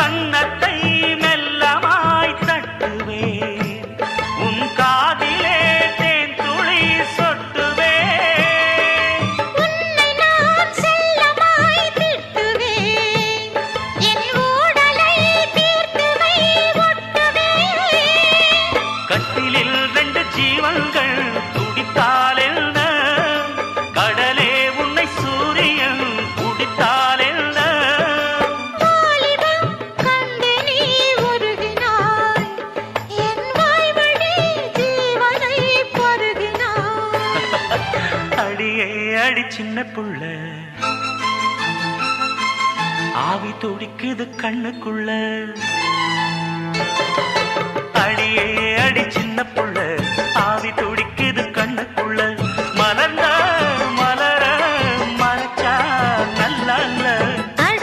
கன்னத்தை மெல்லமாய் தட்டுவேன், உன் காதிலே தேன் துளி சொட்டுவேன். உன்னை நான் செல்லமாய் திட்டுவேன், என் ஊடலை தீர்த்துவை ஒட்டுவேன். கட்டிலில் 2 ஜீவன்கள் துடித்தால் என்ன, கடலே உன்னை சூரியன் குடித்தால் என்ன. வாலிபம் கண்டு நீ உருகினாய், என் வாய்வழி ஜீவனை பருகினாய். அடியே அடி சின்ன புள்ள, ஆவி துடிக்குது கண்ணுக்குள்ள. அடியே அடி சின்ன புள்ள,